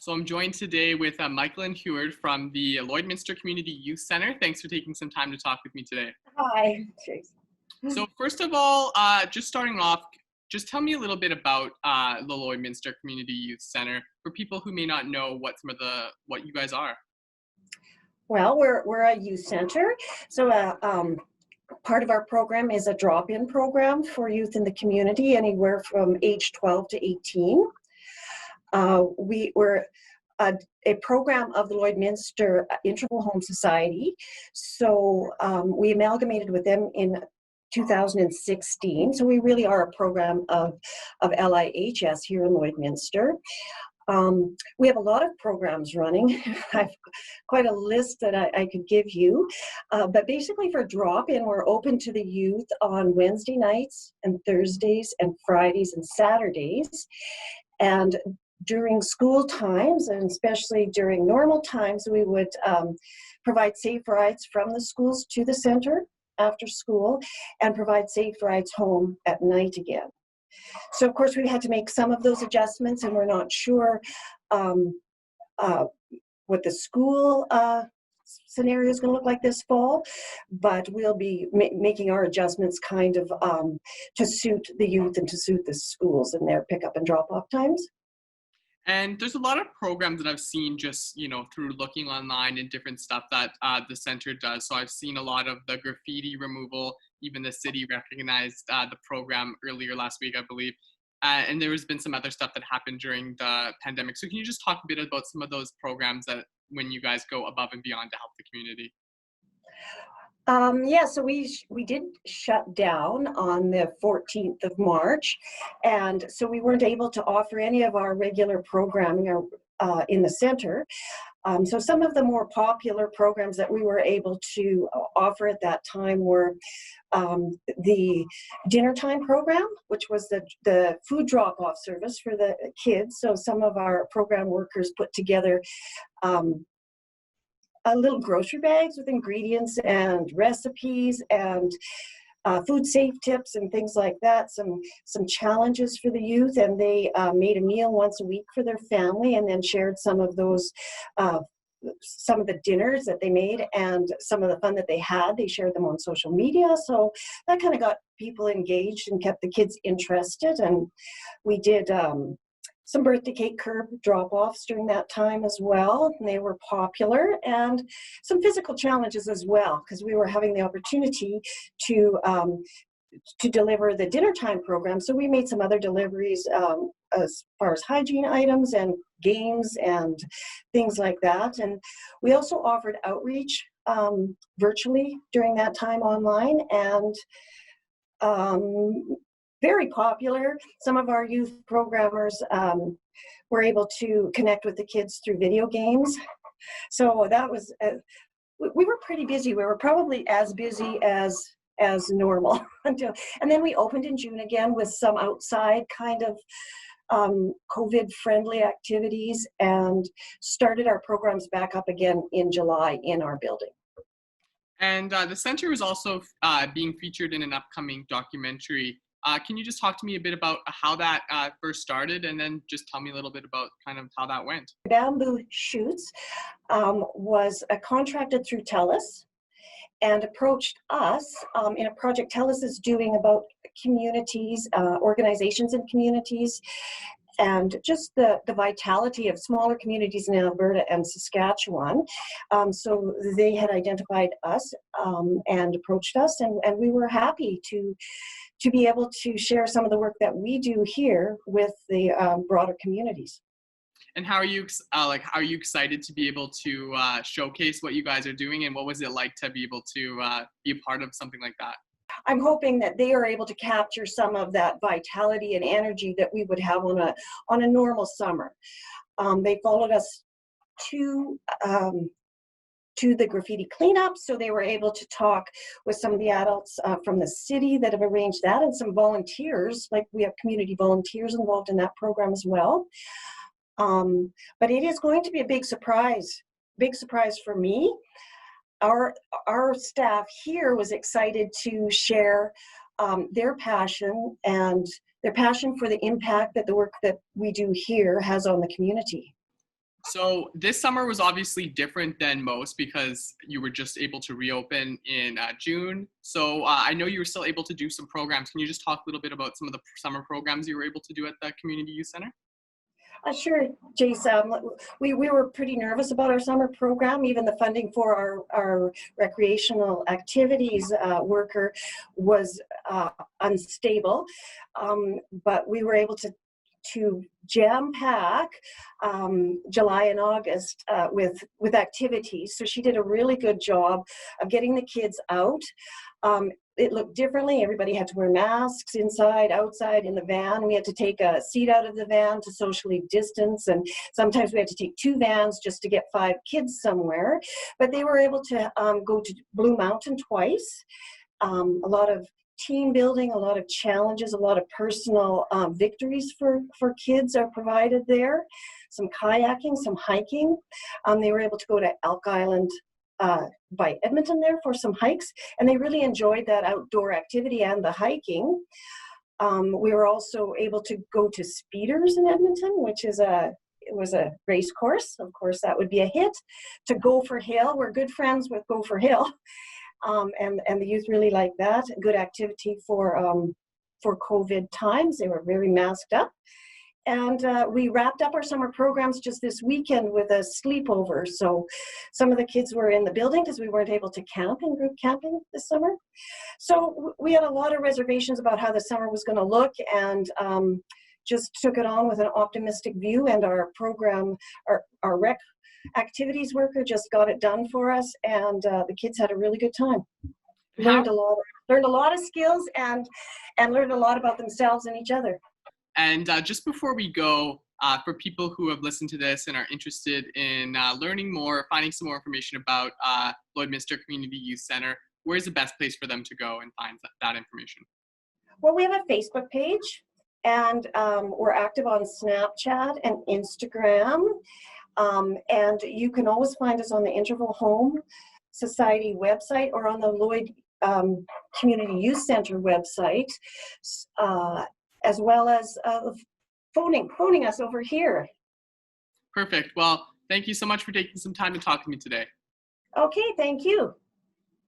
So I'm joined today with Micheline and Huard from the Lloydminster Community Youth Center. Thanks for taking some time to talk with me today. Hi. So first of all, just starting off, just tell me a little bit about the Lloydminster Community Youth Center for people who may not know what you guys are. Well, we're a youth center, so part of our program is a drop-in program for youth in the community, anywhere from age 12 to 18. We're a program of the Lloydminster Integral Home Society, so we amalgamated with them in 2016. So we really are a program of LIHS here in Lloydminster. We have a lot of programs running. I've quite a list that I could give you, but basically for drop-in, we're open to the youth on Wednesday nights and Thursdays and Fridays and Saturdays. And during school times, and especially during normal times, we would provide safe rides from the schools to the center after school and provide safe rides home at night again. So of course we had to make some of those adjustments, and we're not sure what the school scenario is going to look like this fall, but we'll be making our adjustments kind of to suit the youth and to suit the schools and their pickup and drop-off times. And there's a lot of programs that I've seen just, through looking online and different stuff that the center does. So I've seen a lot of the graffiti removal. Even the city recognized the program earlier last week, I believe. And there has been some other stuff that happened during the pandemic. So can you just talk a bit about some of those programs that when you guys go above and beyond to help the community? Yeah, so we did shut down on the 14th of March, and so we weren't able to offer any of our regular programming in the center. So some of the more popular programs that we were able to offer at that time were the dinner time program, which was the food drop-off service for the kids. So some of our program workers put together little grocery bags with ingredients and recipes and food safe tips and things like that, some challenges for the youth, and they made a meal once a week for their family and then shared some of those some of the dinners that they made and some of the fun that they had. They shared them on social media, so that kind of got people engaged and kept the kids interested. And we did some birthday cake curb drop-offs during that time as well, and they were popular, and some physical challenges as well, because we were having the opportunity to deliver the dinner time program. So we made some other deliveries as far as hygiene items and games and things like that. And we also offered outreach virtually during that time online, and very popular. Some of our youth programmers were able to connect with the kids through video games. So that was, we were pretty busy. We were probably as busy as normal until, and then we opened in June again with some outside kind of COVID-friendly activities and started our programs back up again in July in our building. And the center is also being featured in an upcoming documentary. Can you just talk to me a bit about how that first started, and then just tell me a little bit about kind of how that went? Bamboo Shoots was contracted through TELUS and approached us in a project TELUS is doing about communities, organizations and communities, and just the vitality of smaller communities in Alberta and Saskatchewan. So they had identified us and approached us, and we were happy to be able to share some of the work that we do here with the broader communities. And how are you excited to be able to showcase what you guys are doing, and what was it like to be able to be a part of something like that? I'm hoping that they are able to capture some of that vitality and energy that we would have on a normal summer. They followed us to the graffiti cleanup, so they were able to talk with some of the adults from the city that have arranged that, and some volunteers, like we have community volunteers involved in that program as well. But it is going to be a big surprise for me. Our staff here was excited to share their passion for the impact that the work that we do here has on the community. So this summer was obviously different than most because you were just able to reopen in June. So I know you were still able to do some programs. Can you just talk a little bit about some of the summer programs you were able to do at the Community Youth Center? Sure, Jace. We were pretty nervous about our summer program. Even the funding for our recreational activities worker was unstable, but we were able to jam pack July and August with activities. So she did a really good job of getting the kids out. It looked differently. Everybody had to wear masks inside, outside, in the van. We had to take a seat out of the van to socially distance, and sometimes we had to take 2 vans just to get 5 kids somewhere. But they were able to go to Blue Mountain twice. A lot of team building, a lot of challenges, a lot of personal victories for kids are provided there. Some kayaking, some hiking. They were able to go to Elk Island by Edmonton there for some hikes, and they really enjoyed that outdoor activity and the hiking. We were also able to go to Speeders in Edmonton, which is it was a race course. Of course, that would be a hit. To Gopher Hill, we're good friends with Gopher Hill, and the youth really liked that. Good activity for COVID times. They were very masked up. And we wrapped up our summer programs just this weekend with a sleepover. So some of the kids were in the building because we weren't able to camp in group camping this summer. So we had a lot of reservations about how the summer was going to look, and just took it on with an optimistic view. And our program, our rec activities worker just got it done for us, and the kids had a really good time. Learned a lot of skills, and learned a lot about themselves and each other. And just before we go, for people who have listened to this and are interested in learning more, finding some more information about Lloydminster Community Youth Center, where's the best place for them to go and find that information? Well, we have a Facebook page, and we're active on Snapchat and Instagram. And you can always find us on the Interval Home Society website or on the Lloyd Community Youth Center website, as well as phoning us over here. Perfect. Well, thank you so much for taking some time to talk to me today. Okay, thank you.